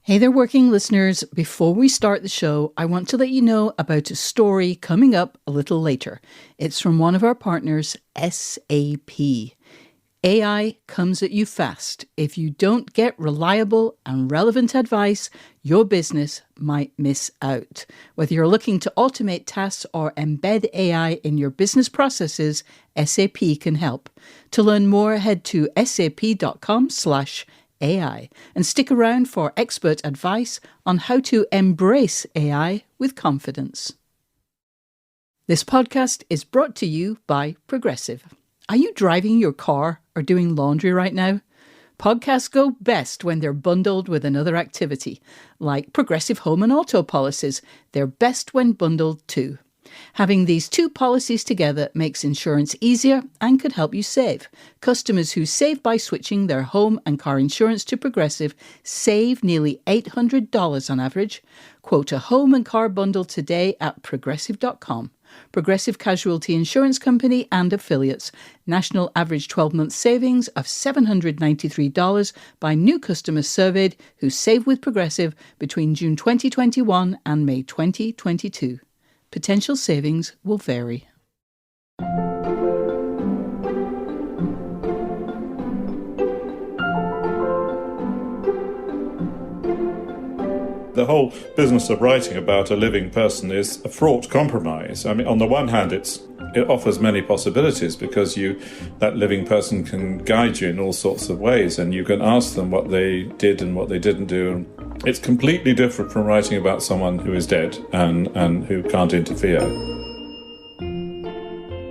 Hey there, working listeners. Before we start the show, I want to let you know about a story coming up a little later. It's from one of our partners, SAP. AI comes at you fast. If you don't get reliable and relevant advice, your business might miss out. Whether you're looking to automate tasks or embed AI in your business processes, SAP can help. To learn more, head to sap.com/AI and stick around for expert advice on how to embrace AI with confidence. This podcast is brought to you by Progressive. Are you driving your car or doing laundry right now? Podcasts go best when they're bundled with another activity, like Progressive home and auto policies. They're best when bundled too. Having these two policies together makes insurance easier and could help you save. Customers who save by switching their home and car insurance to Progressive save nearly $800 on average. Quote a home and car bundle today at progressive.com. Progressive Casualty Insurance Company and affiliates. National average 12-month savings of $793 by new customers surveyed who saved with Progressive between June 2021 and May 2022. Potential savings will vary. The whole business of writing about a living person is a fraught compromise. I mean, on the one hand, it offers many possibilities because that living person can guide you in all sorts of ways, and you can ask them what they did and what they didn't do. It's completely different from writing about someone who is dead and who can't interfere.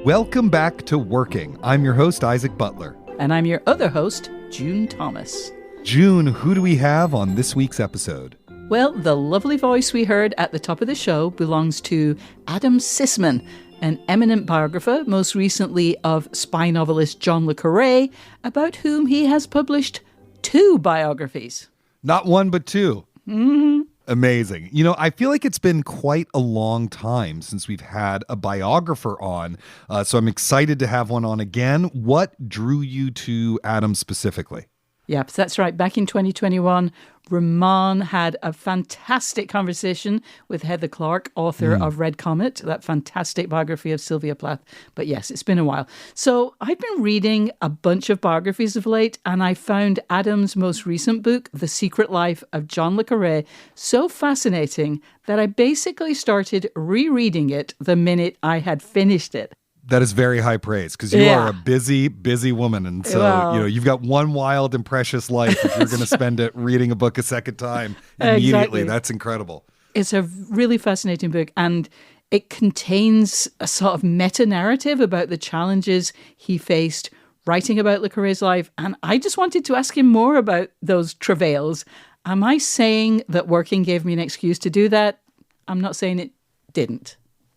Welcome back to Working. I'm your host, Isaac Butler. And I'm your other host, June Thomas. June, who do we have on this week's episode? Well, the lovely voice we heard at the top of the show belongs to Adam Sisman, an eminent biographer, most recently of spy novelist John le Carré, about whom he has published 2 biographies. Not one, but 2. Mm-hmm. Amazing. You know, I feel like it's been quite a long time since we've had a biographer on, so I'm excited to have one on again. What drew you to Adam specifically? Yep, that's right. Back in 2021, Ramon had a fantastic conversation with Heather Clark, author of Red Comet, that fantastic biography of Sylvia Plath. But yes, it's been a while. So I've been reading a bunch of biographies of late, and I found Adam's most recent book, The Secret Life of John le Carré, so fascinating that I basically started rereading it the minute I had finished it. That is very high praise because you are a busy, busy woman. And so, you've got one wild and precious life if you're going to spend it reading a book a second time immediately. Exactly. That's incredible. It's a really fascinating book, and it contains a sort of meta-narrative about the challenges he faced writing about le Carré's life. And I just wanted to ask him more about those travails. Am I saying that Working gave me an excuse to do that? I'm not saying it didn't.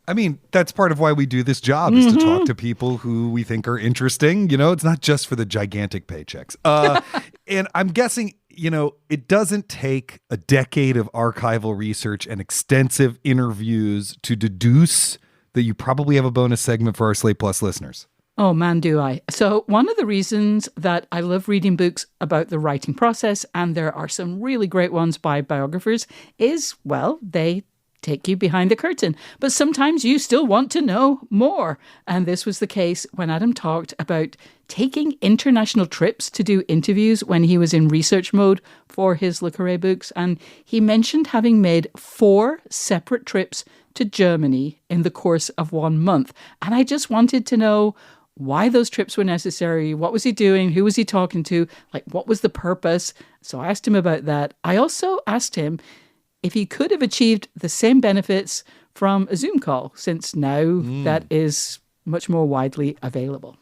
I mean, that's part of why we do this job is to talk to people who we think are interesting. You know, it's not just for the gigantic paychecks. And I'm guessing, you know, it doesn't take a decade of archival research and extensive interviews to deduce that you probably have a bonus segment for our Slate Plus listeners. Oh, man, do I. So one of the reasons that I love reading books about the writing process, and there are some really great ones by biographers, is, well, they take you behind the curtain. But sometimes you still want to know more. And this was the case when Adam talked about taking international trips to do interviews when he was in research mode for his Le Carré books. And he mentioned having made 4 separate trips to Germany in the course of 1 month. And I just wanted to know why those trips were necessary. What was he doing? Who was he talking to? Like, what was the purpose? So I asked him about that. I also asked him if he could have achieved the same benefits from a Zoom call, since now that is much more widely available.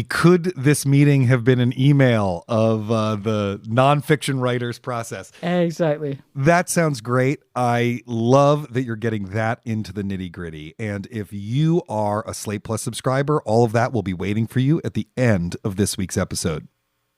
Could this meeting have been an email of the nonfiction writer's process? Exactly. That sounds great. I love that you're getting that into the nitty gritty. And if you are a Slate Plus subscriber, all of that will be waiting for you at the end of this week's episode.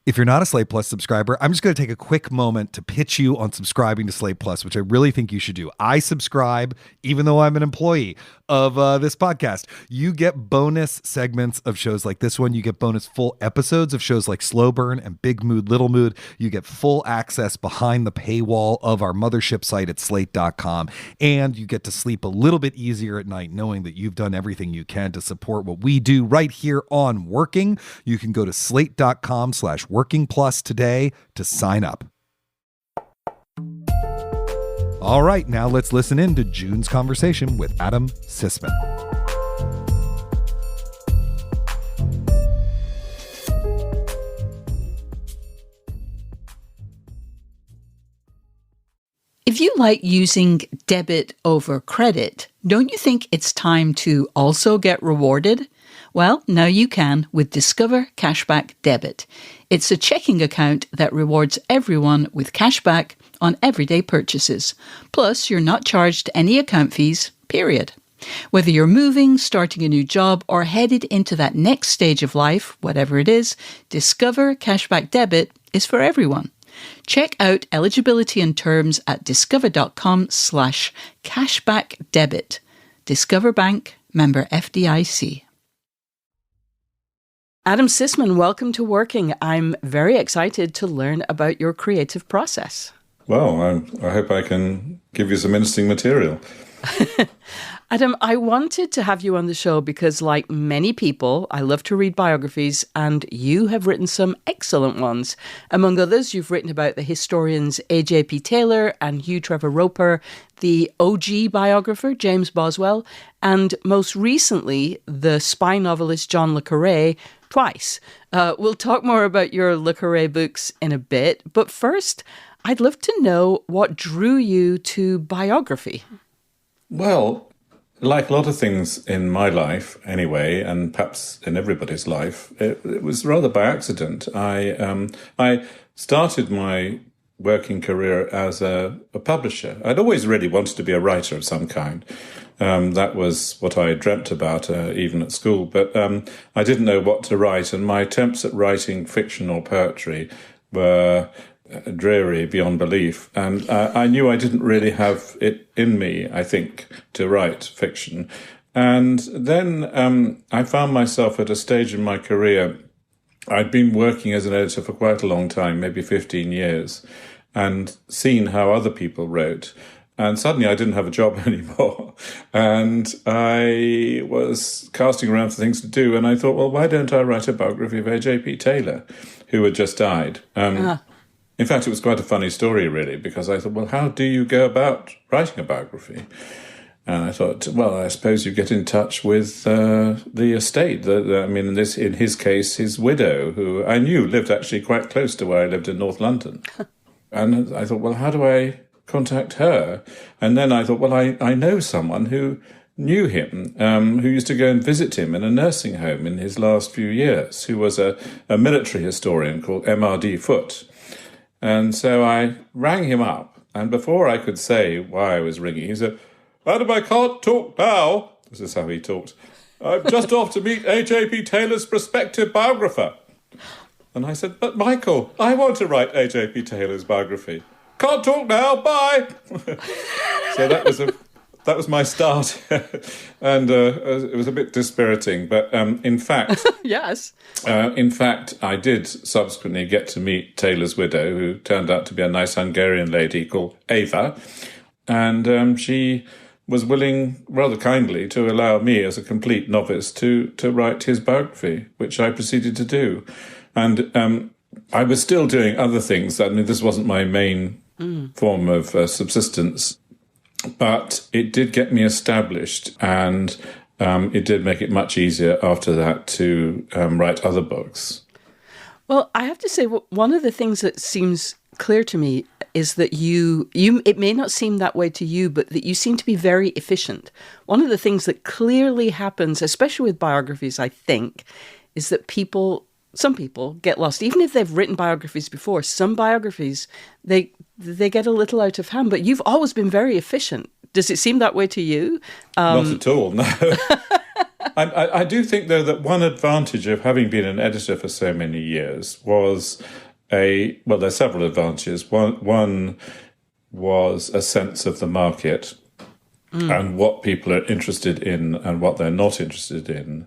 If you're not a Slate Plus subscriber, I'm just going to take a quick moment to pitch you on subscribing to Slate Plus, which I really think you should do. I subscribe, even though I'm an employee of this podcast. You get bonus segments of shows like this one. You get bonus full episodes of shows like Slow Burn and Big Mood, Little Mood. You get full access behind the paywall of our mothership site at slate.com. And you get to sleep a little bit easier at night knowing that you've done everything you can to support what we do right here on Working. You can go to slate.com/working plus today to sign up. All right, now let's listen in to June's conversation with Adam Sisman. If you like using debit over credit, don't you think it's time to also get rewarded? Well, now you can with Discover Cashback Debit. It's a checking account that rewards everyone with cashback on everyday purchases. Plus, you're not charged any account fees, period. Whether you're moving, starting a new job, or headed into that next stage of life, whatever it is, Discover Cashback Debit is for everyone. Check out eligibility and terms at discover.com/cashbackdebit. Discover Bank, member FDIC. Adam Sisman, welcome to Working. I'm very excited to learn about your creative process. Well, I hope I can give you some interesting material. Adam, I wanted to have you on the show because, like many people, I love to read biographies, and you have written some excellent ones. Among others, you've written about the historians A.J.P. Taylor and Hugh Trevor Roper, the OG biographer James Boswell, and most recently, the spy novelist John le Carré, twice. We'll talk more about your le Carré books in a bit, but first, I'd love to know what drew you to biography. Well, like a lot of things in my life anyway, and perhaps in everybody's life, it was rather by accident. I started my working career as a publisher. I'd always really wanted to be a writer of some kind. That was what I dreamt about even at school, but I didn't know what to write, and my attempts at writing fiction or poetry were dreary beyond belief. And I knew I didn't really have it in me, I think, to write fiction. And then I found myself at a stage in my career. I'd been working as an editor for quite a long time, maybe 15 years, and seen how other people wrote. And suddenly I didn't have a job anymore. And I was casting around for things to do. And I thought, well, why don't I write a biography of A.J.P. Taylor, who had just died? In fact, it was quite a funny story, really, because I thought, well, how do you go about writing a biography? And I thought, well, I suppose you get in touch with the estate. In his case, his widow, who I knew lived actually quite close to where I lived in North London. And I thought, well, how do I contact her? And then I thought, well, I know someone who knew him, who used to go and visit him in a nursing home in his last few years, who was a military historian called M.R.D. Foote. And so I rang him up, and before I could say why I was ringing, he said, Adam, I can't talk now. This is how he talked. I'm just off to meet A.J.P. Taylor's prospective biographer. And I said, but Michael, I want to write A.J.P. Taylor's biography. Can't talk now, bye. So that was my start. And it was a bit dispiriting. But in fact... Yes. In fact, I did subsequently get to meet Taylor's widow, who turned out to be a nice Hungarian lady called Eva. And she was willing, rather kindly, to allow me as a complete novice to write his biography, which I proceeded to do. And I was still doing other things. I mean, this wasn't my main form of subsistence, but it did get me established, and it did make it much easier after that to write other books. Well, I have to say, one of the things that seems clear to me is that you it may not seem that way to you, but that you seem to be very efficient. One of the things that clearly happens, especially with biographies, I think, is that some people get lost. Even if they've written biographies before, some biographies, they get a little out of hand, but you've always been very efficient. Does it seem that way to you? Not at all, no. I do think, though, that one advantage of having been an editor for so many years was there's several advantages. One was a sense of the market and what people are interested in and what they're not interested in.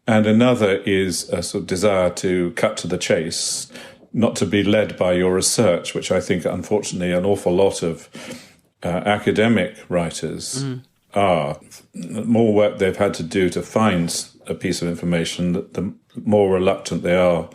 And another is a sort of desire to cut to the chase, not to be led by your research, which I think, unfortunately, an awful lot of academic writers are. The more work they've had to do to find a piece of information, the more reluctant they are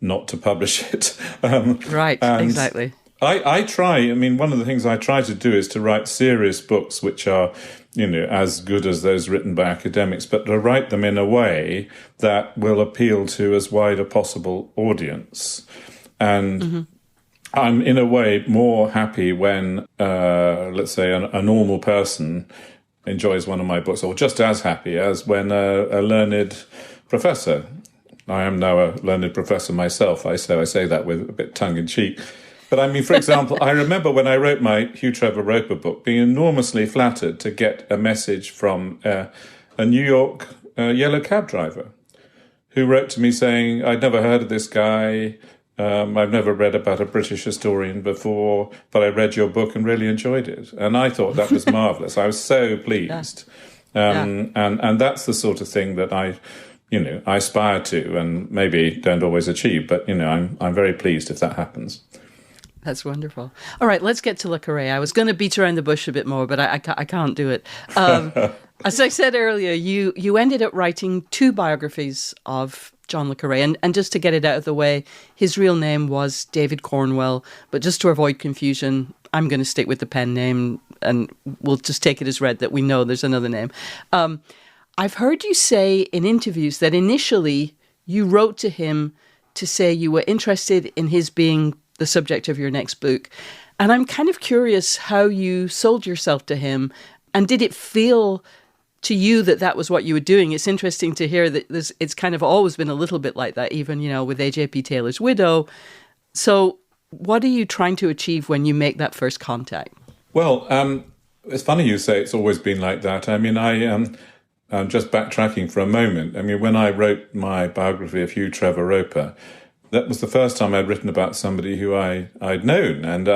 not to publish it. Right, exactly. I try, one of the things I try to do is to write serious books which are, as good as those written by academics, but to write them in a way that will appeal to as wide a possible audience. And I'm, in a way, more happy when, let's say, a normal person enjoys one of my books, or just as happy as when a learned professor. I am now a learned professor myself, I say that with a bit tongue-in-cheek. But for example, I remember when I wrote my Hugh Trevor Roper book, being enormously flattered to get a message from a New York yellow cab driver who wrote to me saying, I'd never heard of this guy, I've never read about a British historian before, but I read your book and really enjoyed it. And I thought that was marvellous. I was so pleased. And that's the sort of thing that I aspire to and maybe don't always achieve, but, I'm very pleased if that happens. That's wonderful. All right, let's get to Le Carré. I was going to beat around the bush a bit more, but I can't do it. As I said earlier, you ended up writing 2 biographies of John le Carré. And just to get it out of the way, his real name was David Cornwell. But just to avoid confusion, I'm going to stick with the pen name and we'll just take it as read that we know there's another name. I've heard you say in interviews that initially you wrote to him to say you were interested in his being the subject of your next book. And I'm kind of curious how you sold yourself to him. And did it feel to you that was what you were doing? It's interesting to hear that it's kind of always been a little bit like that, even, with A.J.P. Taylor's Widow. So what are you trying to achieve when you make that first contact? Well, it's funny you say it's always been like that. I'm just backtracking for a moment. When I wrote my biography of Hugh Trevor Roper, that was the first time I'd written about somebody who I'd known. And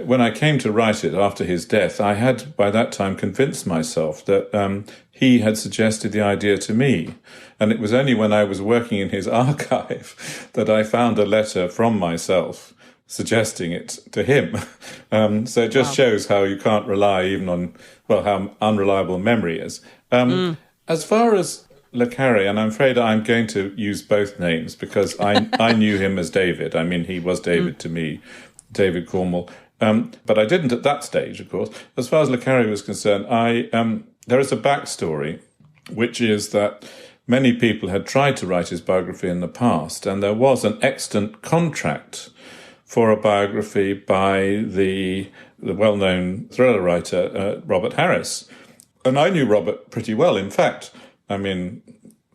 when I came to write it after his death, I had by that time convinced myself that he had suggested the idea to me. And it was only when I was working in his archive that I found a letter from myself suggesting it to him. So it just shows how you can't rely even on, how unreliable memory is. As far as Le Carré, and I'm afraid I'm going to use both names because I knew him as David. He was David to me, David Cornwell. But I didn't at that stage, of course. As far as Le Carré was concerned, there is a backstory, which is that many people had tried to write his biography in the past, and there was an extant contract for a biography by the well-known thriller writer Robert Harris. And I knew Robert pretty well, in fact.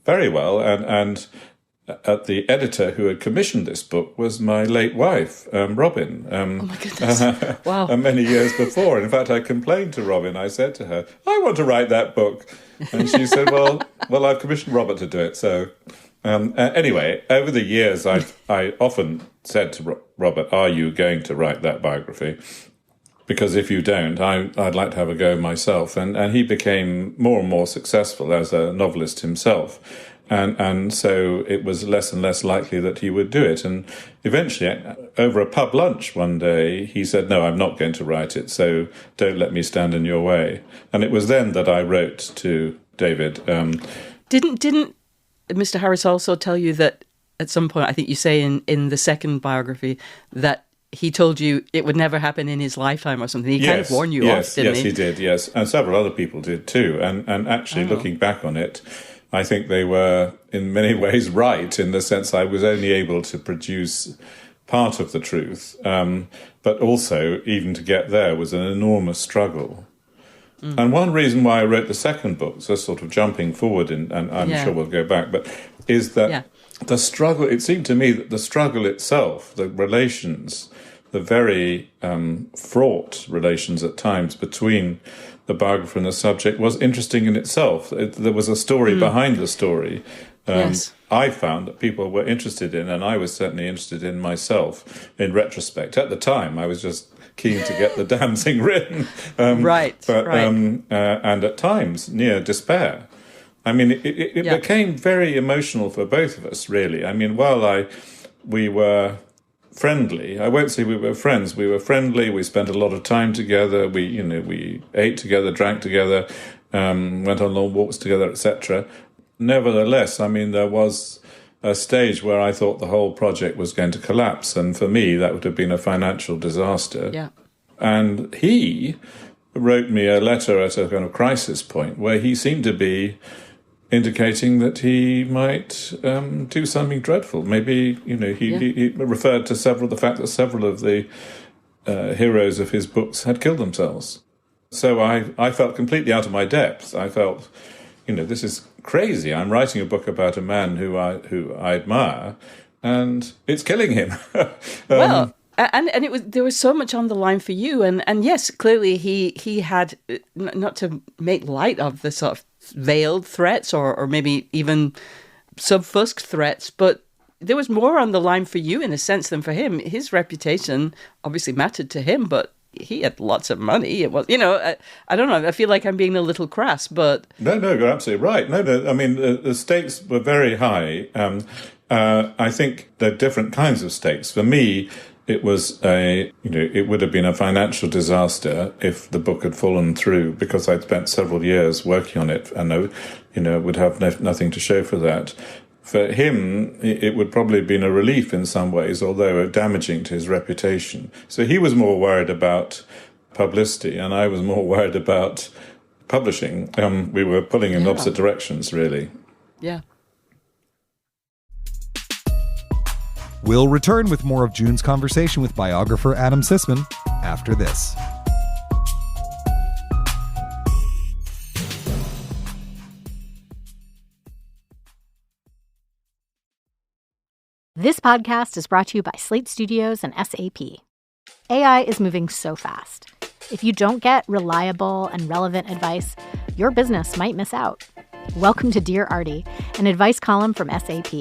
Very well, and the editor who had commissioned this book was my late wife, Robin. Oh my goodness! Wow. Many years before. In fact, I complained to Robin. I said to her, "I want to write that book," and she said, "Well, I've commissioned Robert to do it." So, anyway, over the years, I often said to Robert, "Are you going to write that biography? Because if you don't, I'd like to have a go myself." And he became more and more successful as a novelist himself. And so it was less and less likely that he would do it. And eventually, over a pub lunch one day, he said, "No, I'm not going to write it, so don't let me stand in your way." And it was then that I wrote to David. Didn't Mr. Harris also tell you that at some point, I think you say in the second biography, that he told you it would never happen in his lifetime or something? He kind of warned you off, didn't he? Yes, he did, yes. And several other people did too. And actually, looking back on it, I think they were in many ways right, in the sense I was only able to produce part of the truth. But also, even to get there was an enormous struggle. And one reason why I wrote the second book, so sort of jumping forward, and I'm sure we'll go back, but is that the struggle, it seemed to me that the struggle itself, the relations, the very fraught relations at times between the biographer and the subject was interesting in itself. There was a story behind the story. Yes. I found that people were interested in, and I was certainly interested in myself in retrospect. At the time, I was just keen to get the damn thing written. Right. And at times near despair. I mean, it became very emotional for both of us, really. I mean, while we were friendly, I won't say we were friends. We were friendly. We spent a lot of time together. We ate together, drank together, went on long walks together, etc. Nevertheless, I mean, there was a stage where I thought the whole project was going to collapse, and for me, that would have been a financial disaster. Yeah. And he wrote me a letter at a kind of crisis point where he seemed to be indicating that he might do something dreadful. Maybe, he referred to the fact that several of the heroes of his books had killed themselves. So I felt completely out of my depth. I felt, this is crazy. I'm writing a book about a man who I admire, and it's killing him. Well, and there was so much on the line for you, and yes, clearly he had, not to make light of the sort of veiled threats or maybe even subfusked threats, but there was more on the line for you in a sense than for him. His reputation obviously mattered to him, but he had lots of money. It was, I don't know. I feel like I'm being a little crass, but no, you're absolutely right. No. I mean, the stakes were very high. I think there are different kinds of stakes. For me, it was it would have been a financial disaster if the book had fallen through, because I'd spent several years working on it, and I would have nothing to show for that. For him, it would probably have been a relief in some ways, although damaging to his reputation. So he was more worried about publicity, and I was more worried about publishing. We were pulling in opposite directions, really. Yeah. We'll return with more of June's conversation with biographer Adam Sisman after this. This podcast is brought to you by Slate Studios and SAP. AI is moving so fast. If you don't get reliable and relevant advice, your business might miss out. Welcome to Dear Artie, an advice column from SAP,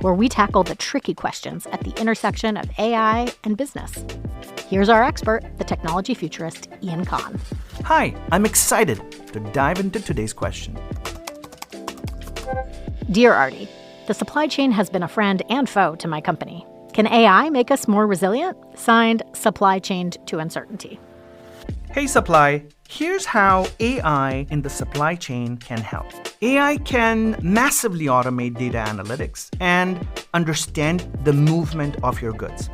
where we tackle the tricky questions at the intersection of AI and business. Here's our expert, the technology futurist, Ian Kahn. Hi, I'm excited to dive into today's question. Dear Artie, the supply chain has been a friend and foe to my company. Can AI make us more resilient? Signed, Supply Chained to Uncertainty. Hey Supply, here's how AI in the supply chain can help. AI can massively automate data analytics and understand the movement of your goods.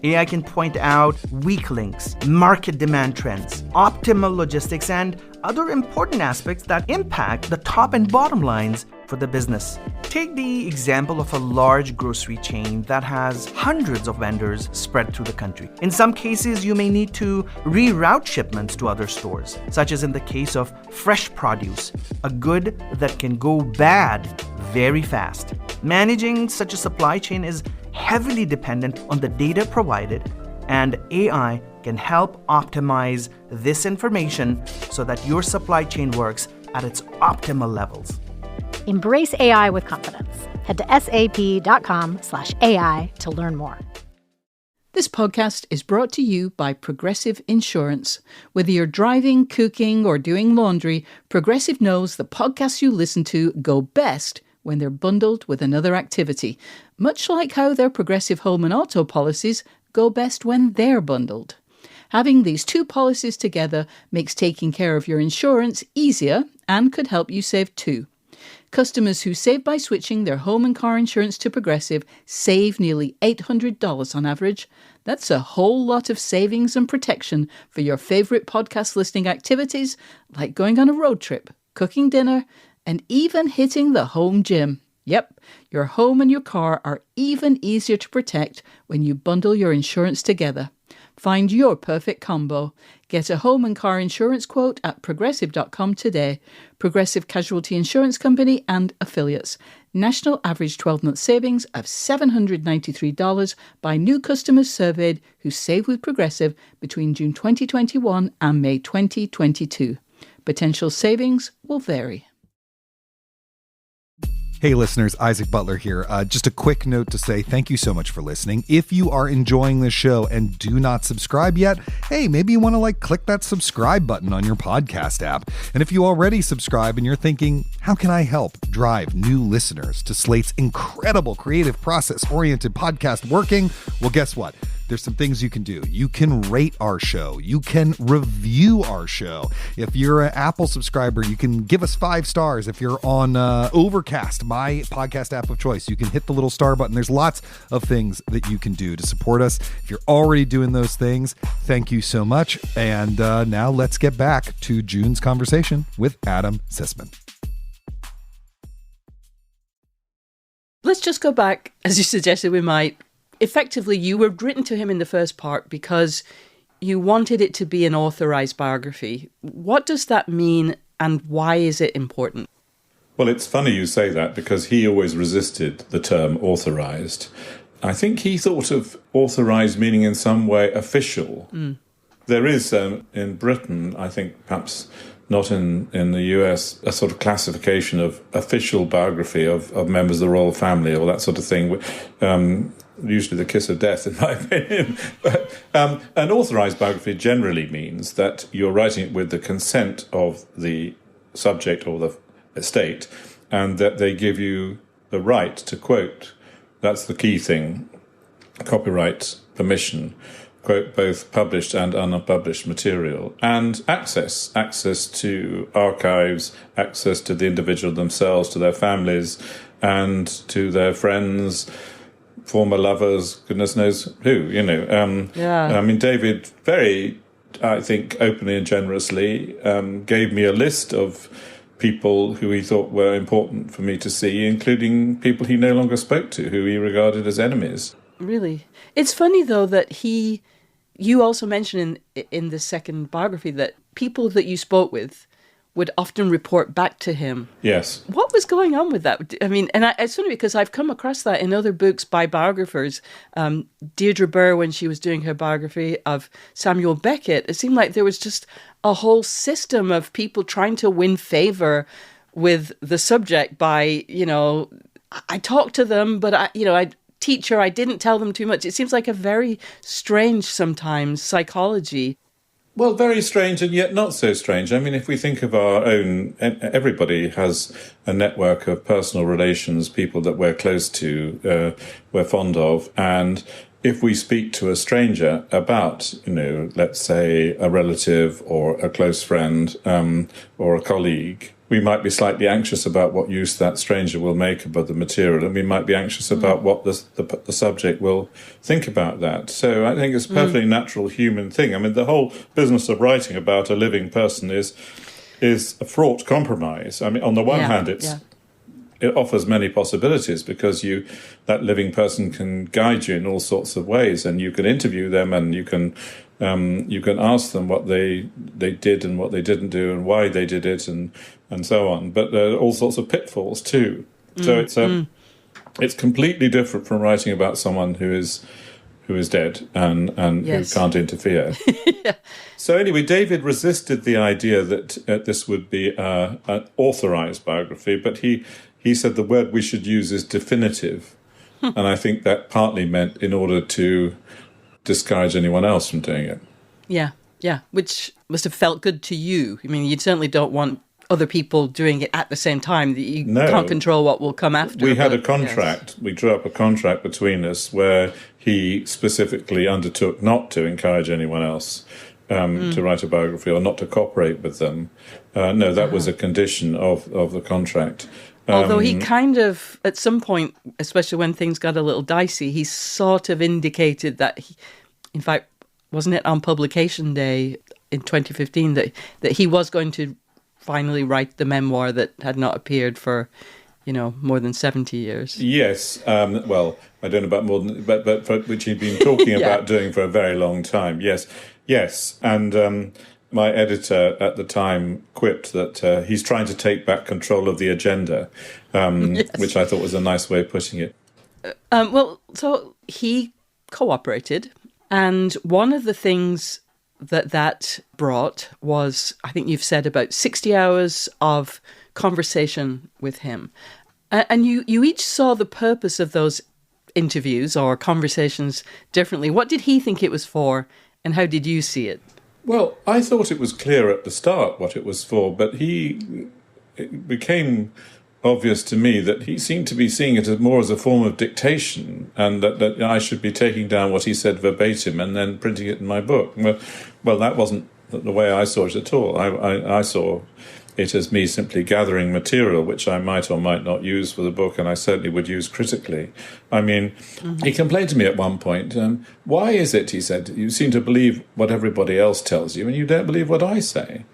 AI can point out weak links, market demand trends, optimal logistics, and other important aspects that impact the top and bottom lines for the business. Take the example of a large grocery chain that has hundreds of vendors spread through the country. In some cases, you may need to reroute shipments to other stores, such as in the case of fresh produce, a good that can go bad very fast. Managing such a supply chain is heavily dependent on the data provided, and AI can help optimize this information so that your supply chain works at its optimal levels. Embrace AI with confidence. Head to sap.com/AI to learn more. This podcast is brought to you by Progressive Insurance. Whether you're driving, cooking, or doing laundry, Progressive knows the podcasts you listen to go best when they're bundled with another activity, much like how their Progressive home and auto policies go best when they're bundled. Having these two policies together makes taking care of your insurance easier and could help you save too. Customers who save by switching their home and car insurance to Progressive save nearly $800 on average. That's a whole lot of savings and protection for your favourite podcast listening activities, like going on a road trip, cooking dinner, and even hitting the home gym. Yep, your home and your car are even easier to protect when you bundle your insurance together. Find your perfect combo. Get a home and car insurance quote at progressive.com today. Progressive Casualty Insurance Company and Affiliates. national average 12-month savings of $793 by new customers surveyed who saved with Progressive between June 2021 and May 2022. Potential savings will vary. Hey listeners, Isaac Butler here. Just a quick note to say thank you so much for listening. If you are enjoying the show and do not subscribe yet, hey, maybe you want to click that subscribe button on your podcast app. And if you already subscribe and you're thinking, how can I help drive new listeners to Slate's incredible creative process-oriented podcast working? Well, guess what? There's some things you can do. You can rate our show. You can review our show. If you're an Apple subscriber, you can give us 5 stars. If you're on Overcast, my podcast app of choice, you can hit the little star button. There's lots of things that you can do to support us. If you're already doing those things, thank you so much. And now let's get back to June's conversation with Adam Sisman. Let's just go back, as you suggested we might. Effectively, you were written to him in the first part because you wanted it to be an authorized biography. What does that mean and why is it important? Well, it's funny you say that because he always resisted the term authorized. I think he thought of authorized meaning in some way official. There is, in Britain, I think perhaps not in the US, a sort of classification of official biography of members of the royal family or that sort of thing. Usually the kiss of death, in my opinion. But an authorized biography generally means that you're writing it with the consent of the subject or the estate, and that they give you the right to quote. That's the key thing. Copyright permission, quote both published and unpublished material, and access to archives, access to the individual themselves, to their families, and to their friends, former lovers, goodness knows who, I mean, David very, I think, openly and generously gave me a list of people who he thought were important for me to see, including people he no longer spoke to, who he regarded as enemies. Really? It's funny, though, that you also mentioned in the second biography that people that you spoke with would often report back to him. Yes. What was going on with that? I mean, and it's funny because I've come across that in other books by biographers. Deirdre Burr, when she was doing her biography of Samuel Beckett, it seemed like there was just a whole system of people trying to win favor with the subject by, I talked to them, but I didn't tell them too much. It seems like a very strange sometimes psychology. Well, very strange and yet not so strange. I mean, if we think of our own, everybody has a network of personal relations, people that we're close to, we're fond of. And if we speak to a stranger about, let's say a relative or a close friend or a colleague, we might be slightly anxious about what use that stranger will make about the material, and we might be anxious about what the subject will think about that. So I think it's a perfectly natural human thing. I mean, the whole business of writing about a living person is a fraught compromise. I mean, on the one hand, it offers many possibilities because that living person can guide you in all sorts of ways, and you can interview them, and you can ask them what they did and what they didn't do and why they did it and so on. But there are all sorts of pitfalls too. So it's completely different from writing about someone who is dead and yes. who can't interfere. Yeah. So anyway, David resisted the idea that this would be an authorized biography, but he said the word we should use is definitive. And I think that partly meant in order to discourage anyone else from doing it. Yeah, which must have felt good to you. I mean, you certainly don't want other people doing it at the same time. You can't control what will come after. We had a contract. Yes. We drew up a contract between us where he specifically undertook not to encourage anyone else to write a biography or not to cooperate with them. That was a condition of the contract. Although he kind of, at some point, especially when things got a little dicey, he sort of indicated that, in fact, wasn't it on publication day in 2015 that he was going to finally write the memoir that had not appeared for, more than 70 years. Yes. Well, I don't know about more than, but which he'd been talking about doing for a very long time. Yes. And my editor at the time quipped that he's trying to take back control of the agenda, which I thought was a nice way of putting it. So he cooperated, and one of the things that brought was, I think you've said, about 60 hours of conversation with him. And you each saw the purpose of those interviews or conversations differently. What did he think it was for, and how did you see it? Well, I thought it was clear at the start what it was for, but it became obvious to me that he seemed to be seeing it more as a form of dictation, and that I should be taking down what he said verbatim and then printing it in my book. Well, that wasn't the way I saw it at all. I saw it as me simply gathering material which I might or might not use for the book, and I certainly would use critically. I mean, he complained to me at one point, why is it, he said, you seem to believe what everybody else tells you and you don't believe what I say?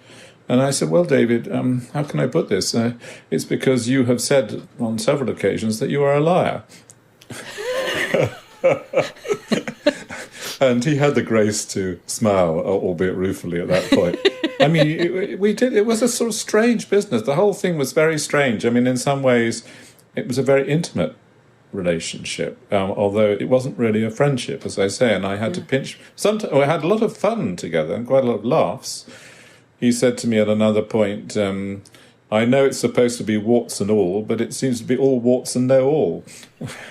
And I said, well, David, how can I put this? It's because you have said on several occasions that you are a liar. And he had the grace to smile, albeit ruefully, at that point. I mean, it was a sort of strange business. The whole thing was very strange. I mean, in some ways, it was a very intimate relationship, although it wasn't really a friendship, as I say, and I had to pinch. Sometimes we had a lot of fun together and quite a lot of laughs. He said to me at another point, I know it's supposed to be warts and all, but it seems to be all warts and no all.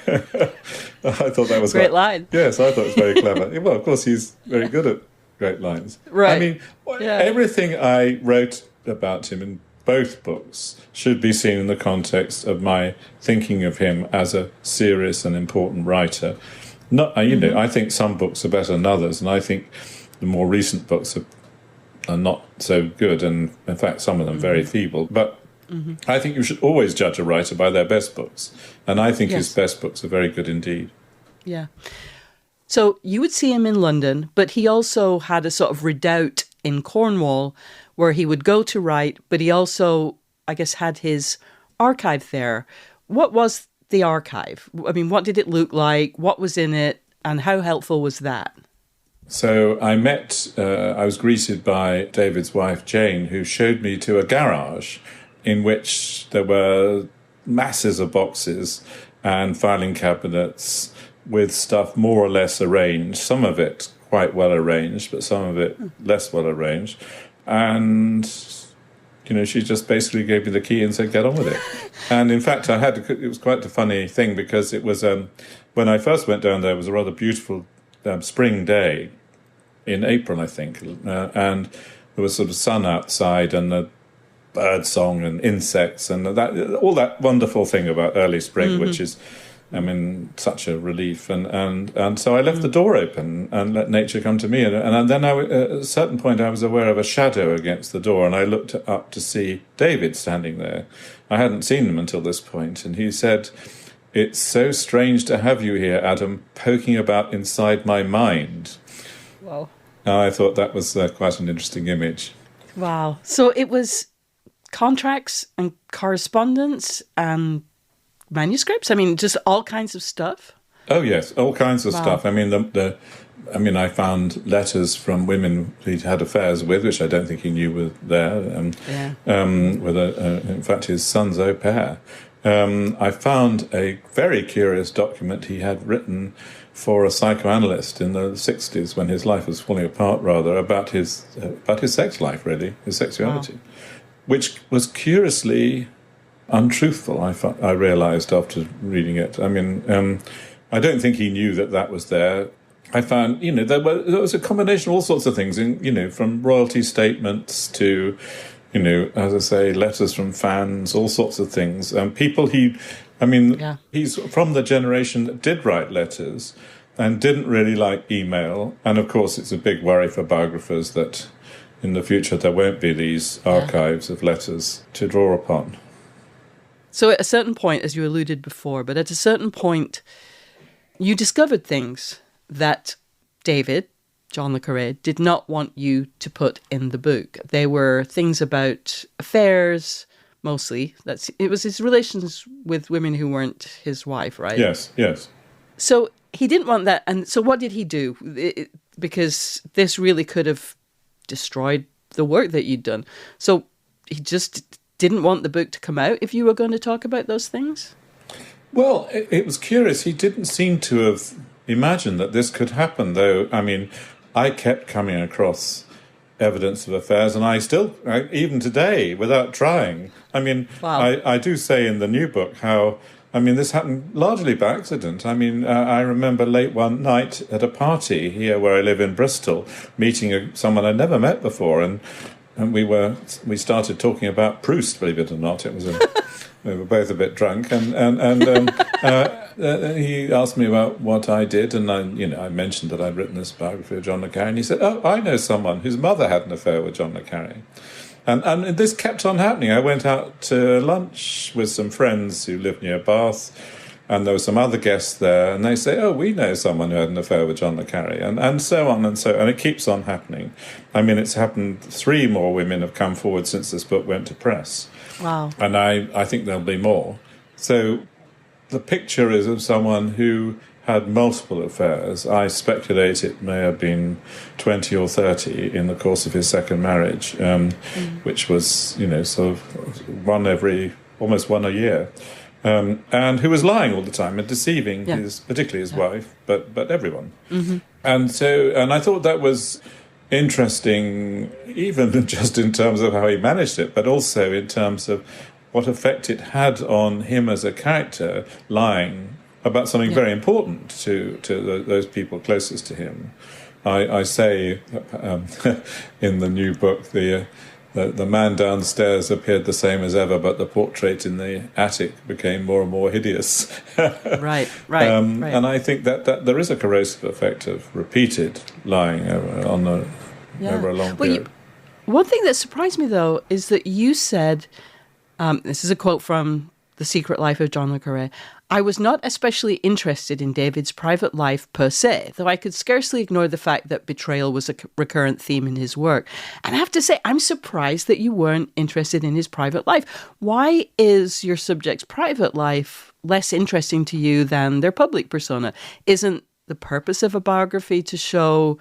I thought that was great line. Yes, I thought it was very clever. Well, of course, he's very good at great lines. Right. I mean, everything I wrote about him in both books should be seen in the context of my thinking of him as a serious and important writer. Not, I think some books are better than others, and I think the more recent books are not so good, and in fact some of them very feeble. But I think you should always judge a writer by their best books, and I think his best books are very good indeed. Yeah. So you would see him in London, but he also had a sort of redoubt in Cornwall where he would go to write, but he also, I guess, had his archive there. What was the archive? I mean, what did it look like? What was in it? And how helpful was that? So I was greeted by David's wife, Jane, who showed me to a garage in which there were masses of boxes and filing cabinets with stuff more or less arranged, some of it quite well arranged, but some of it less well arranged. And, she just basically gave me the key and said, get on with it. And in fact, it was quite a funny thing because it was, when I first went down there, it was a rather beautiful spring day in April, I think, and there was sort of sun outside and the bird song and insects and all that wonderful thing about early spring, which is, such a relief. And so I left the door open and let nature come to me. And then at a certain point, I was aware of a shadow against the door, and I looked up to see David standing there. I hadn't seen him until this point, and he said, "It's so strange to have you here, Adam, poking about inside my mind." Wow. I thought that was quite an interesting image. Wow. So it was contracts and correspondence and manuscripts? Just all kinds of stuff? Oh, yes, all kinds of stuff. I found letters from women he'd had affairs with, which I don't think he knew were there, with in fact, his son's au pair. I found a very curious document he had written for a psychoanalyst in the 60s when his life was falling apart, rather, about his sex life, really, his sexuality, which was curiously untruthful, I realised after reading it. I don't think he knew that was there. I found, there was a combination of all sorts of things, from royalty statements to, as I say, letters from fans, all sorts of things. People he's from the generation that did write letters and didn't really like email. And of course, it's a big worry for biographers that in the future there won't be these archives of letters to draw upon. So at a certain point, as you alluded before, but at a certain point, you discovered things that David, John le Carré, did not want you to put in the book. They were things about affairs, mostly. It was his relations with women who weren't his wife, right? Yes. So he didn't want that. And so what did he do? Because this really could have destroyed the work that you'd done. So he just didn't want the book to come out if you were going to talk about those things? Well, it was curious. He didn't seem to have imagined that this could happen, though. I mean, I kept coming across evidence of affairs, and I still, even today, without trying. I mean, wow. I do say in the new book how, I mean, this happened largely by accident. I mean, I remember late one night at a party here where I live in Bristol, meeting someone I'd never met before, and we started talking about Proust, believe it or not. It was we were both a bit drunk, and he asked me about what I did, and I mentioned that I'd written this biography of John le Carré, and he said, "Oh, I know someone whose mother had an affair with John le Carré." And this kept on happening. I went out to lunch with some friends who lived near Bath, and there were some other guests there, and they say, "Oh, we know someone who had an affair with John le Carré," and so on, and it keeps on happening. I mean, it's happened. 3 more women have come forward since this book went to press. Wow. And I think there'll be more. So the picture is of someone who had multiple affairs. I speculate it may have been 20 or 30 in the course of his second marriage, which was, sort of almost one a year. And who was lying all the time and deceiving particularly his wife, but everyone. Mm-hmm. And I thought that was interesting, even just in terms of how he managed it, but also in terms of what effect it had on him as a character, lying about something very important to those people closest to him. I say in the new book, the man downstairs appeared the same as ever, but the portrait in the attic became more and more hideous. Right. And I think that there is a corrosive effect of repeated lying over a long period. One thing that surprised me, though, is that you said, this is a quote from The Secret Life of John le Carré, "I was not especially interested in David's private life per se, though I could scarcely ignore the fact that betrayal was a recurrent theme in his work. And I have to say, I'm surprised that you weren't interested in his private life. Why is your subject's private life less interesting to you than their public persona? Isn't the purpose of a biography to show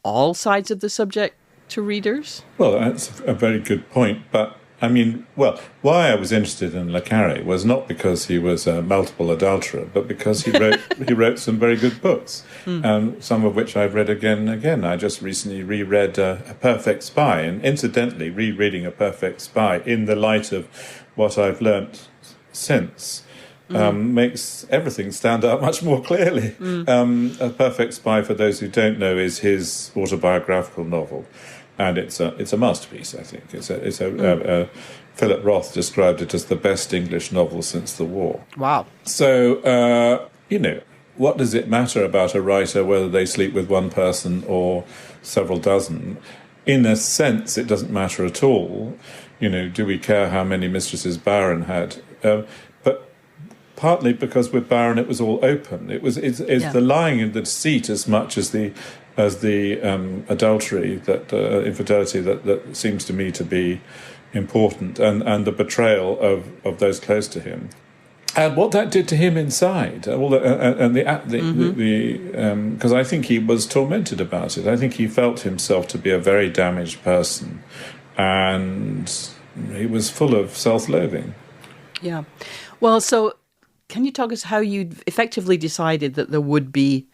all sides of the subject to readers?" Well, that's a very good point, but I mean, why I was interested in Le Carré was not because he was a multiple adulterer, but because he wrote some very good books, some of which I've read again and again. I just recently reread A Perfect Spy, and incidentally, rereading A Perfect Spy in the light of what I've learnt since makes everything stand out much more clearly. A Perfect Spy, for those who don't know, is his autobiographical novel. And it's a masterpiece, I think. Philip Roth described it as the best English novel since the war. Wow. So, what does it matter about a writer whether they sleep with one person or several dozen? In a sense, it doesn't matter at all. Do we care how many mistresses Byron had? But partly because with Byron it was all open. It's the lying and the deceit as much as the adultery, infidelity that seems to me to be important, and the betrayal of those close to him, and what that did to him inside, because I think he was tormented about it. I think he felt himself to be a very damaged person, and he was full of self-loathing. Yeah. Well, so can you talk us how you effectively decided that there would be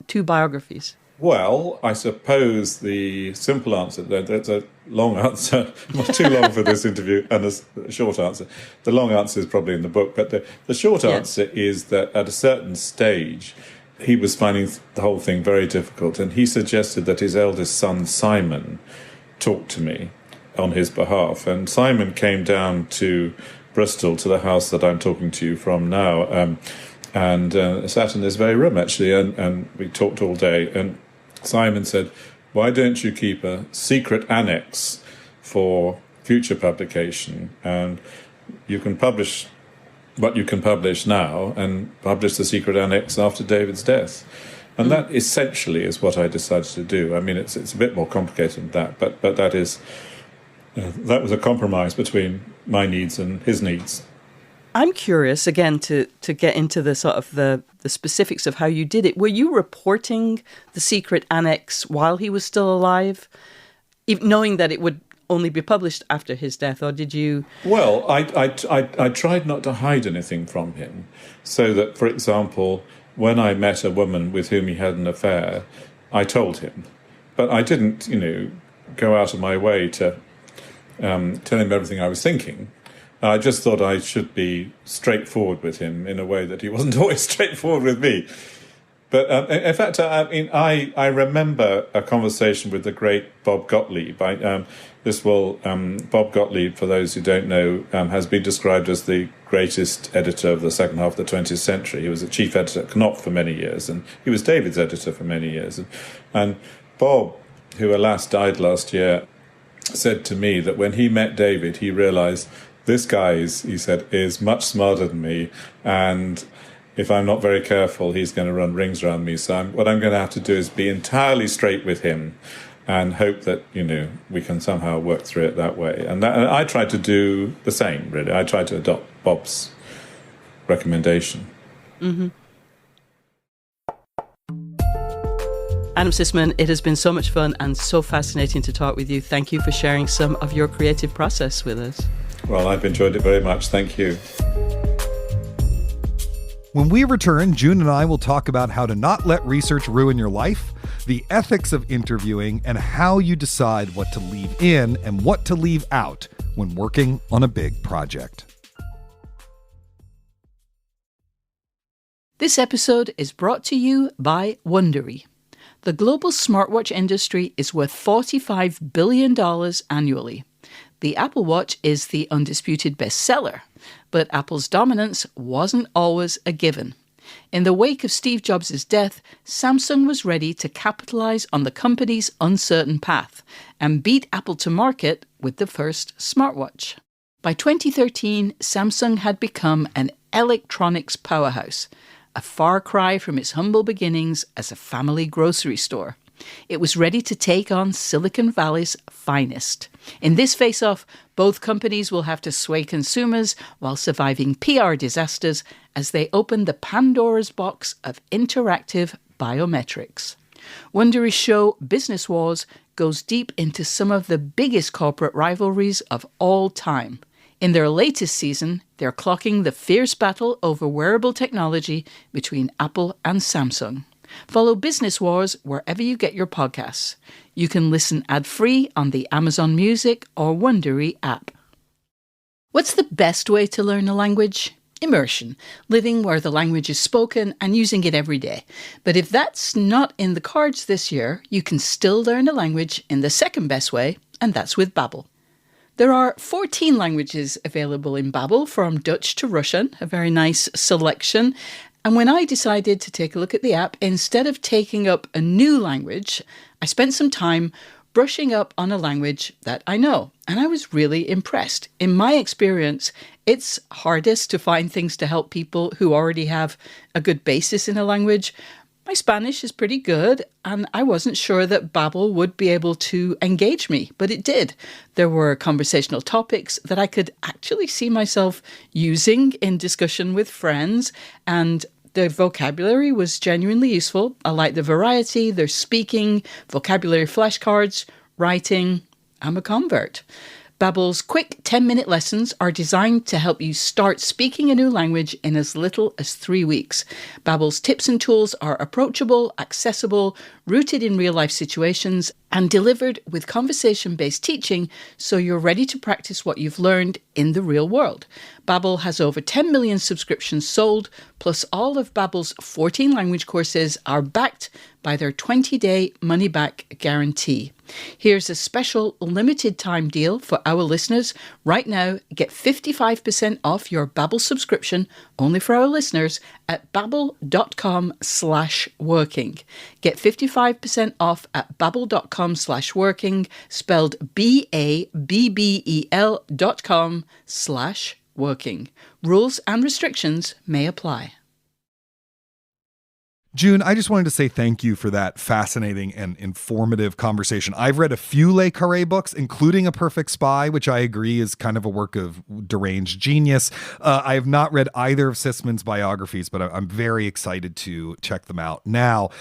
2 biographies? Well, I suppose the simple answer, that's a long answer, not too long for this interview, and a short answer. The long answer is probably in the book, but the short answer is that at a certain stage, he was finding the whole thing very difficult, and he suggested that his eldest son, Simon, talk to me on his behalf. And Simon came down to Bristol, to the house that I'm talking to you from now, and sat in this very room, actually, and we talked all day. And Simon said, "Why don't you keep a secret annex for future publication? And you can publish what you can publish now and publish the secret annex after David's death." And that essentially is what I decided to do. I mean, it's a bit more complicated than that, but that is that was a compromise between my needs and his needs. I'm curious, again, to get into the sort of the specifics of how you did it. Were you reporting the secret annex while he was still alive? even knowing that it would only be published after his death, or did you? Well, I tried not to hide anything from him, so that, for example, when I met a woman with whom he had an affair, I told him, but I didn't, go out of my way to tell him everything I was thinking. I just thought I should be straightforward with him in a way that he wasn't always straightforward with me. But in fact, I remember a conversation with the great Bob Gottlieb. Bob Gottlieb, for those who don't know, has been described as the greatest editor of the second half of the 20th century. He was a chief editor at Knopf for many years, and he was David's editor for many years. And Bob, who alas died last year, said to me that when he met David, he realized this guy is much smarter than me, and if I'm not very careful, he's going to run rings around me. So what I'm going to have to do is be entirely straight with him and hope that, we can somehow work through it that way. And I tried to do the same, really. I tried to adopt Bob's recommendation. Mm-hmm. Adam Sisman, it has been so much fun and so fascinating to talk with you. Thank you for sharing some of your creative process with us. Well, I've enjoyed it very much. Thank you. When we return, June and I will talk about how to not let research ruin your life, the ethics of interviewing, and how you decide what to leave in and what to leave out when working on a big project. This episode is brought to you by Wondery. The global smartwatch industry is worth $45 billion annually. The Apple Watch is the undisputed bestseller, but Apple's dominance wasn't always a given. In the wake of Steve Jobs' death, Samsung was ready to capitalize on the company's uncertain path and beat Apple to market with the first smartwatch. By 2013, Samsung had become an electronics powerhouse, a far cry from its humble beginnings as a family grocery store. It was ready to take on Silicon Valley's finest. In this face-off, both companies will have to sway consumers while surviving PR disasters as they open the Pandora's box of interactive biometrics. Wondery's show Business Wars goes deep into some of the biggest corporate rivalries of all time. In their latest season, they're clocking the fierce battle over wearable technology between Apple and Samsung. Follow Business Wars wherever you get your podcasts. You can listen ad-free on the Amazon Music or Wondery app. What's the best way to learn a language? Immersion, living where the language is spoken and using it every day. But if that's not in the cards this year, you can still learn a language in the second best way, and that's with Babbel. There are 14 languages available in Babbel, from Dutch to Russian, a very nice selection. And when I decided to take a look at the app, instead of taking up a new language, I spent some time brushing up on a language that I know. And I was really impressed. In my experience, it's hardest to find things to help people who already have a good basis in a language. My Spanish is pretty good, and I wasn't sure that Babbel would be able to engage me, but it did. There were conversational topics that I could actually see myself using in discussion with friends, and the vocabulary was genuinely useful. I like the variety. There's speaking, vocabulary flashcards, writing. I'm a convert. Babbel's quick 10-minute lessons are designed to help you start speaking a new language in as little as 3 weeks. Babbel's tips and tools are approachable, accessible, rooted in real-life situations, and delivered with conversation-based teaching, so you're ready to practice what you've learned in the real world. Babbel has over 10 million subscriptions sold, plus all of Babbel's 14 language courses are backed by their 20-day money-back guarantee. Here's a special limited-time deal for our listeners. Right now, get 55% off your Babbel subscription, only for our listeners, at babbel.com/working. Get 55% off at babbel.com/working, spelled BABBEL.com/working. Rules and restrictions may apply. June, I just wanted to say thank you for that fascinating and informative conversation. I've read a few Le Carré books, including A Perfect Spy, which I agree is kind of a work of deranged genius. I have not read either of Sisman's biographies, but I'm very excited to check them out now.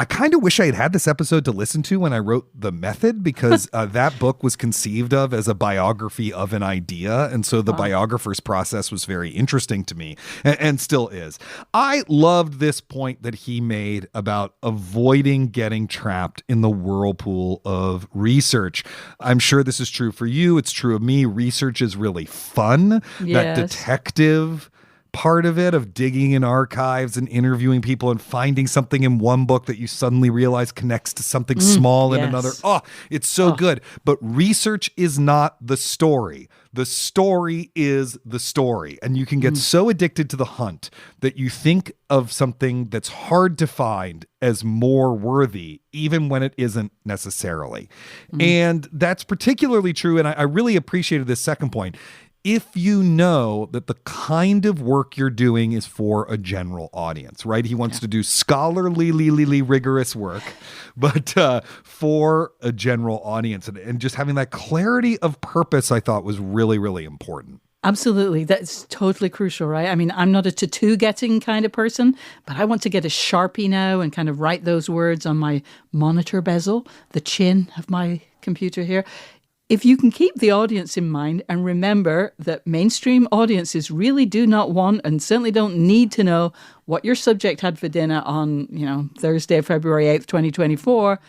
I kind of wish I had had this episode to listen to when I wrote The Method, because that book was conceived of as a biography of an idea. And so the biographer's process was very interesting to me and still is. I loved this point that he made about avoiding getting trapped in the whirlpool of research. I'm sure this is true for you. It's true of me. Research is really fun. Yes. That detective part of it, of digging in archives and interviewing people and finding something in one book that you suddenly realize connects to something small in another. Oh, it's so good. But research is not the story. The story is the story. And you can get so addicted to the hunt that you think of something that's hard to find as more worthy, even when it isn't necessarily. And that's particularly true. And I really appreciated this second point. If you know that the kind of work you're doing is for a general audience, right? He wants to do scholarly, rigorous work, but for a general audience. And just having that clarity of purpose, I thought was really, really important. Absolutely. That's totally crucial, right? I mean, I'm not a tattoo getting kind of person, but I want to get a Sharpie now and kind of write those words on my monitor bezel, the chin of my computer here. If you can keep the audience in mind and remember that mainstream audiences really do not want and certainly don't need to know what your subject had for dinner on, Thursday, February 8th, 2024,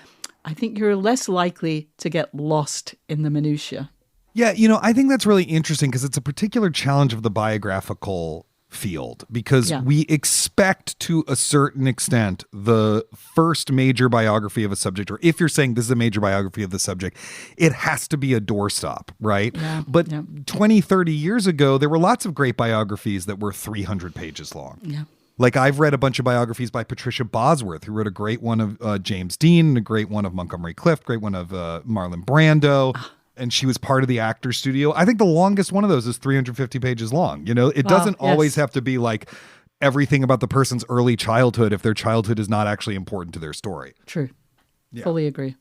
I think you're less likely to get lost in the minutiae. Yeah, I think that's really interesting because it's a particular challenge of the biographical field, because we expect to a certain extent the first major biography of a subject, or if you're saying this is a major biography of the subject, it has to be a doorstop, right? Yeah, but 20, 30 years ago, there were lots of great biographies that were 300 pages long. Yeah. Like I've read a bunch of biographies by Patricia Bosworth, who wrote a great one of James Dean, and a great one of Montgomery Clift, great one of Marlon Brando. And she was part of the Actors Studio. I think the longest one of those is 350 pages long. It doesn't always have to be like everything about the person's early childhood if their childhood is not actually important to their story. True. Yeah. Fully agree.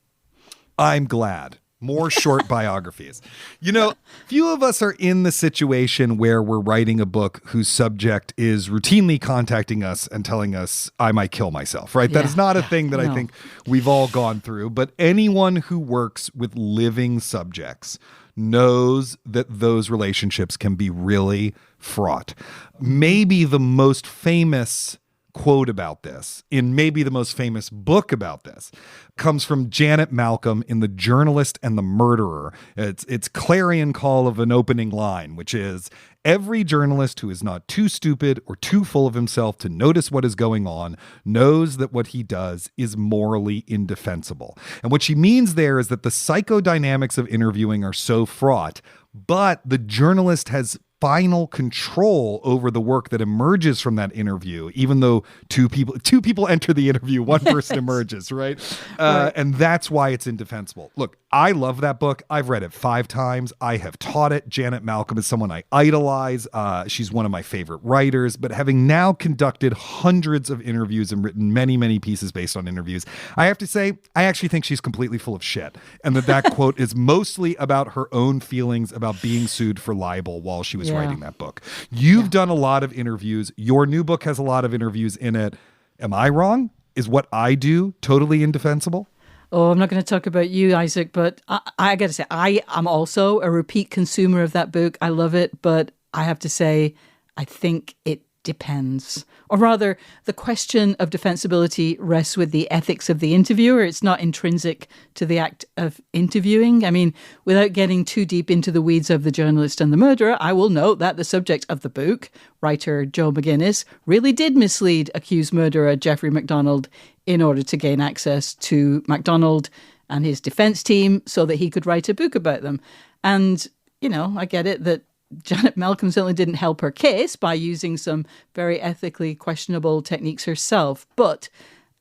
I'm glad. More short biographies. Few of us are in the situation where we're writing a book whose subject is routinely contacting us and telling us I might kill myself, right? That is not a thing that I think we've all gone through, but anyone who works with living subjects knows that those relationships can be really fraught. Maybe the most famous quote about this, in maybe the most famous book about this, comes from Janet Malcolm in The Journalist and the Murderer. It's clarion call of an opening line, which is, every journalist who is not too stupid or too full of himself to notice what is going on knows that what he does is morally indefensible. And what she means there is that the psychodynamics of interviewing are so fraught, but the journalist has final control over the work that emerges from that interview, even though two people enter the interview, one person emerges, right? And that's why it's indefensible. Look, I love that book. I've read it 5 times. I have taught it. Janet Malcolm is someone I idolize. She's one of my favorite writers, but having now conducted hundreds of interviews and written many, many pieces based on interviews, I have to say, I actually think she's completely full of shit. And that quote is mostly about her own feelings about being sued for libel while she was writing that book. You've done a lot of interviews. Your new book has a lot of interviews in it. Am I wrong? Is what I do totally indefensible? Oh, I'm not going to talk about you, Isaac, but I got to say, I am also a repeat consumer of that book. I love it, but I have to say, I think it depends. Or rather, the question of defensibility rests with the ethics of the interviewer. It's not intrinsic to the act of interviewing. I mean, without getting too deep into the weeds of The Journalist and the Murderer, I will note that the subject of the book, writer Joe McGinnis, really did mislead accused murderer Jeffrey MacDonald in order to gain access to MacDonald and his defense team so that he could write a book about them. And, I get it that Janet Malcolm certainly didn't help her case by using some very ethically questionable techniques herself. But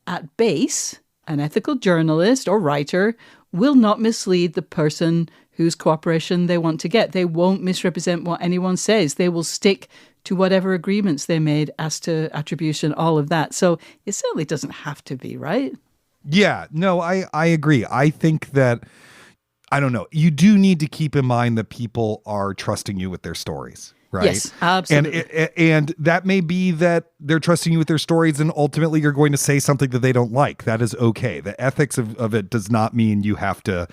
at base, an ethical journalist or writer will not mislead the person whose cooperation they want to get. They won't misrepresent what anyone says. They will stick to whatever agreements they made as to attribution, all of that. So it certainly doesn't have to be, right? Yeah, no, I agree. I think that, I don't know, you do need to keep in mind that people are trusting you with their stories. right? Yes, absolutely. And that may be that they're trusting you with their stories, and ultimately you're going to say something that they don't like. That is okay. The ethics of it does not mean you have to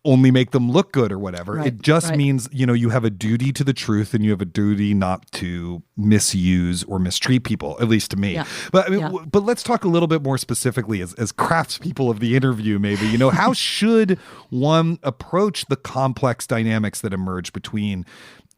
only make them look good or whatever. Right, it just right. means, you have a duty to the truth, and you have a duty not to misuse or mistreat people, at least to me. Yeah. But I mean, Yeah. but let's talk a little bit more specifically as craftspeople of the interview, maybe, how should one approach the complex dynamics that emerge between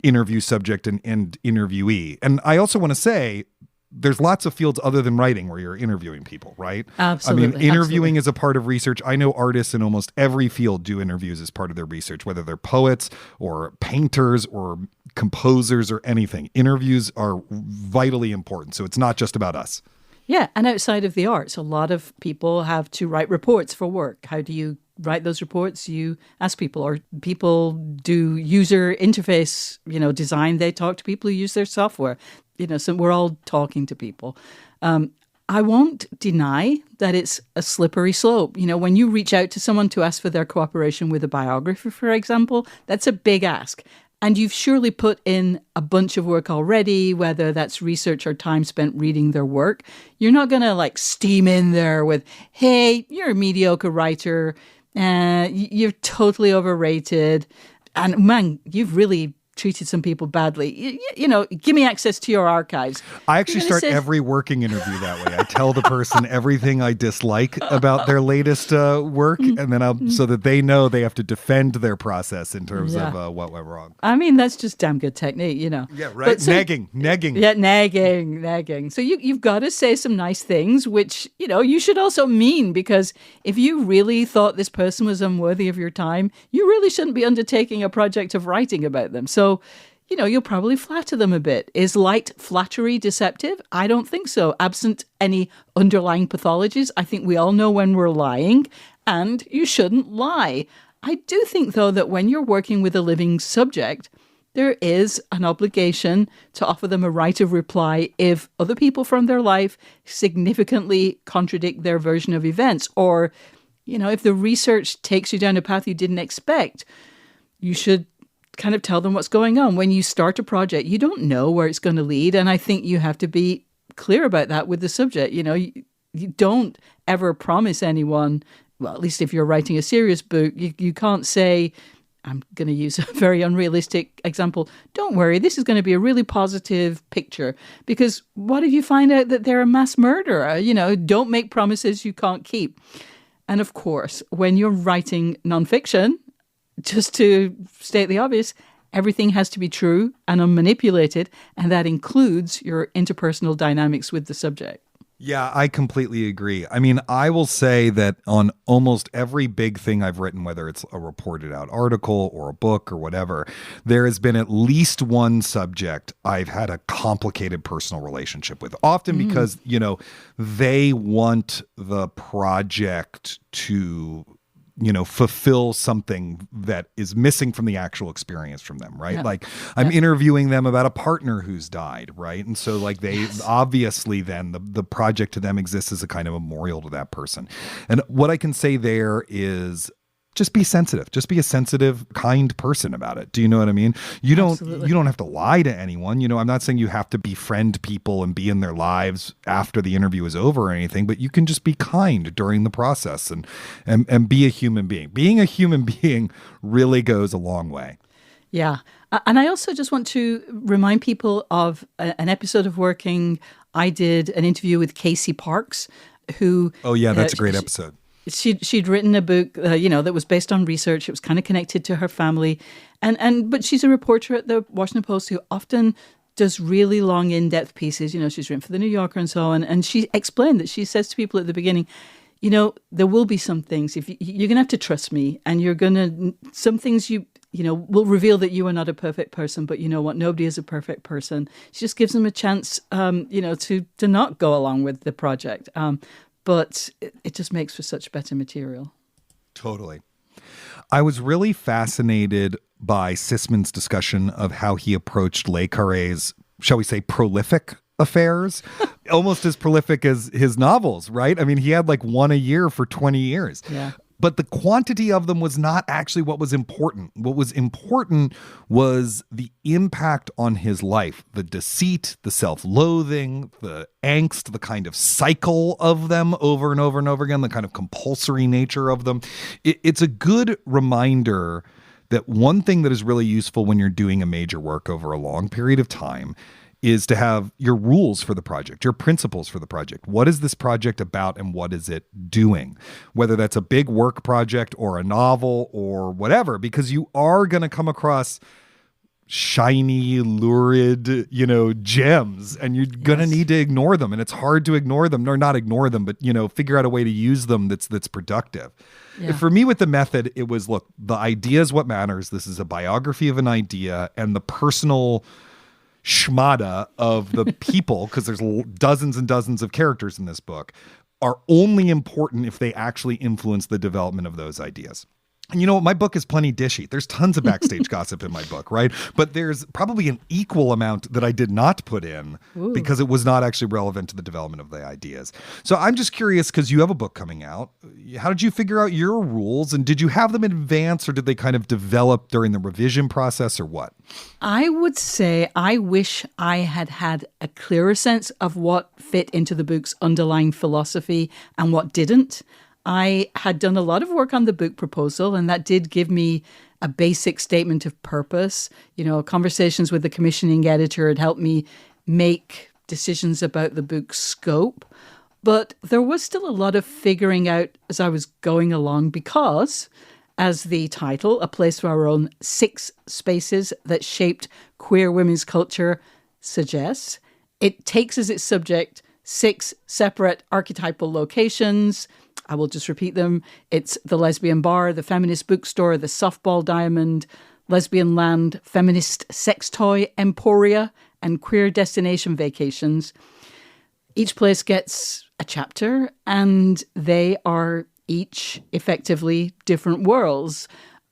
interview subject and interviewee? And I also want to say, there's lots of fields other than writing where you're interviewing people, right? Absolutely. I mean, interviewing absolutely. is a part of research. I know artists in almost every field do interviews as part of their research, whether they're poets or painters or composers or anything. Interviews are vitally important. So it's not just about us. Yeah, and outside of the arts, a lot of people have to write reports for work. How do you write those reports? You ask people, or people do user interface, design. They talk to people who use their software. So we're all talking to people. I won't deny that it's a slippery slope. When you reach out to someone to ask for their cooperation with a biography, for example, that's a big ask. And you've surely put in a bunch of work already, whether that's research or time spent reading their work. You're not going to steam in there with, hey, you're a mediocre writer, you're totally overrated, and man, you've really treated some people badly. Give me access to your archives. I actually start every working interview that way. I tell the person everything I dislike about their latest work, and then so that they know they have to defend their process in terms of what went wrong. I mean, that's just damn good technique, Yeah, right. Nagging. Yeah, nagging. So you've got to say some nice things, which, you should also mean, because if you really thought this person was unworthy of your time, you really shouldn't be undertaking a project of writing about them. So, you'll probably flatter them a bit. Is light flattery deceptive? I don't think so. Absent any underlying pathologies, I think we all know when we're lying, and you shouldn't lie. I do think, though, that when you're working with a living subject, there is an obligation to offer them a right of reply if other people from their life significantly contradict their version of events, or, if the research takes you down a path you didn't expect. You should kind of tell them what's going on. When you start a project, you don't know where it's going to lead. And I think you have to be clear about that with the subject. You don't ever promise anyone, well, at least if you're writing a serious book, you can't say, I'm going to use a very unrealistic example, don't worry, this is going to be a really positive picture. Because what if you find out that they're a mass murderer? Don't make promises you can't keep. And of course, when you're writing nonfiction, just to state the obvious, everything has to be true and unmanipulated, and that includes your interpersonal dynamics with the subject. Yeah, I completely agree. I mean, I will say that on almost every big thing I've written, whether it's a reported out article or a book or whatever, there has been at least one subject I've had a complicated personal relationship with, often because, they want the project to fulfill something that is missing from the actual experience from them, right? Yeah. I'm interviewing them about a partner who's died, right? And so they obviously then the project to them exists as a kind of memorial to that person. And what I can say there is just be sensitive. Just be a sensitive, kind person about it. Do you know what I mean? You don't have to lie to anyone. I'm not saying you have to befriend people and be in their lives after the interview is over or anything, but you can just be kind during the process and be a human being. Being a human being really goes a long way. Yeah. And I also just want to remind people of an episode of Working. I did an interview with Casey Parks, who... Oh, yeah, that's a great episode. She'd written a book, that was based on research. It was kind of connected to her family, but she's a reporter at the Washington Post who often does really long, in-depth pieces. She's written for the New Yorker and so on. And she explained that she says to people at the beginning, there will be some things if you're going to have to trust me, and some things will reveal that you are not a perfect person, but you know what? Nobody is a perfect person. She just gives them a chance, to not go along with the project. But it just makes for such better material. Totally. I was really fascinated by Sisman's discussion of how he approached Le Carré's, shall we say, prolific affairs, almost as prolific as his novels, right? I mean, he had one a year for 20 years. Yeah. But the quantity of them was not actually what was important. What was important was the impact on his life, the deceit, the self-loathing, the angst, the kind of cycle of them over and over and over again, the kind of compulsory nature of them. It's a good reminder that one thing that is really useful when you're doing a major work over a long period of time is to have your rules for the project, your principles for the project. What is this project about and what is it doing? Whether that's a big work project or a novel or whatever, because you are going to come across shiny, lurid, gems, and you're going to need to ignore them. And it's hard to ignore them, or not ignore them, but, figure out a way to use them that's productive. Yeah. For me with the method, it was, look, the idea is what matters. This is a biography of an idea, and the personal schmata of the people, because there's dozens and dozens of characters in this book, are only important if they actually influence the development of those ideas. And my book is plenty dishy. There's tons of backstage gossip in my book, right? But there's probably an equal amount that I did not put in because it was not actually relevant to the development of the ideas. So I'm just curious, because you have a book coming out. How did you figure out your rules? And did you have them in advance, or did they kind of develop during the revision process, or what? I would say I wish I had a clearer sense of what fit into the book's underlying philosophy and what didn't. I had done a lot of work on the book proposal, and that did give me a basic statement of purpose. Conversations with the commissioning editor had helped me make decisions about the book's scope. But there was still a lot of figuring out as I was going along because, as the title, A Place for Our Own 6 Spaces That Shaped Queer Women's Culture suggests, it takes as its subject 6 separate archetypal locations. I will just repeat them. It's the lesbian bar, the feminist bookstore, the softball diamond, lesbian land, feminist sex toy emporia, and queer destination vacations. Each place gets a chapter, and they are each effectively different worlds.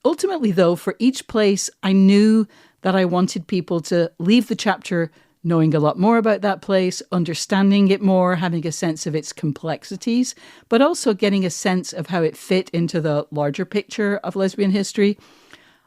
Ultimately, though, for each place, I knew that I wanted people to leave the chapter knowing a lot more about that place, understanding it more, having a sense of its complexities, but also getting a sense of how it fit into the larger picture of lesbian history.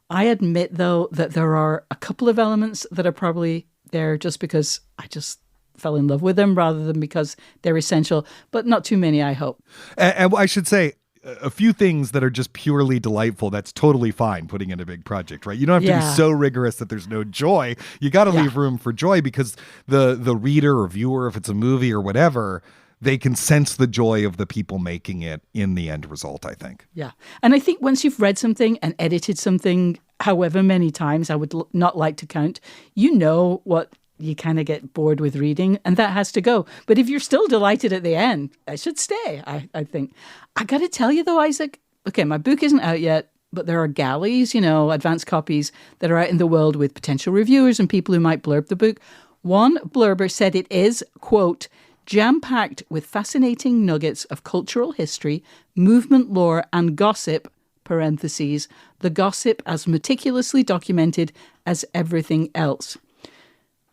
I admit, though, that there are a couple of elements that are probably there just because I just fell in love with them rather than because they're essential, but not too many, I hope. And I should say, a few things that are just purely delightful, that's totally fine putting in a big project, right? You don't have to be so rigorous that there's no joy. You got to leave room for joy, because the reader or viewer, if it's a movie or whatever, they can sense the joy of the people making it in the end result, I think. Yeah. And I think once you've read something and edited something however many times, I would not like to count, what you kind of get bored with reading, and that has to go. But if you're still delighted at the end, it should stay, I think. I got to tell you, though, Isaac, okay, my book isn't out yet, but there are galleys, advanced copies that are out in the world with potential reviewers and people who might blurb the book. One blurber said it is, quote, jam-packed with fascinating nuggets of cultural history, movement lore, and gossip, parentheses, the gossip as meticulously documented as everything else,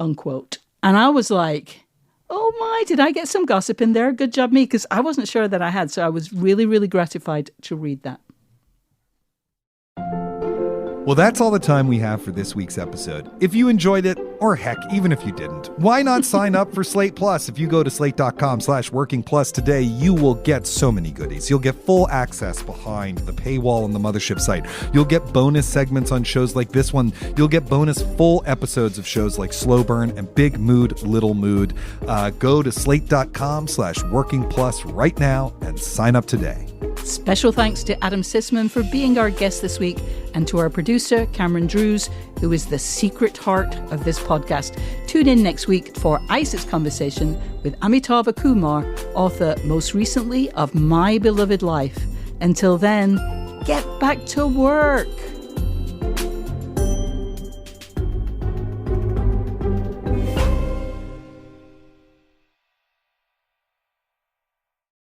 unquote. And I was like, oh my, did I get some gossip in there? Good job me, because I wasn't sure that I had. So I was really, really gratified to read that. Well, that's all the time we have for this week's episode. If you enjoyed it, or heck, even if you didn't, why not sign up for Slate Plus? If you go to slate.com/workingplus today, you will get so many goodies. You'll get full access behind the paywall on the mothership site. You'll get bonus segments on shows like this one. You'll get bonus full episodes of shows like Slow Burn and Big Mood, Little Mood. Go to slate.com/workingplus right now and sign up today. Special thanks to Adam Sisman for being our guest this week, and to our producer, Cameron Drews, who is the secret heart of this podcast. Tune in next week for Isaac's conversation with Amitabha Kumar, author most recently of My Beloved Life. Until then, get back to work.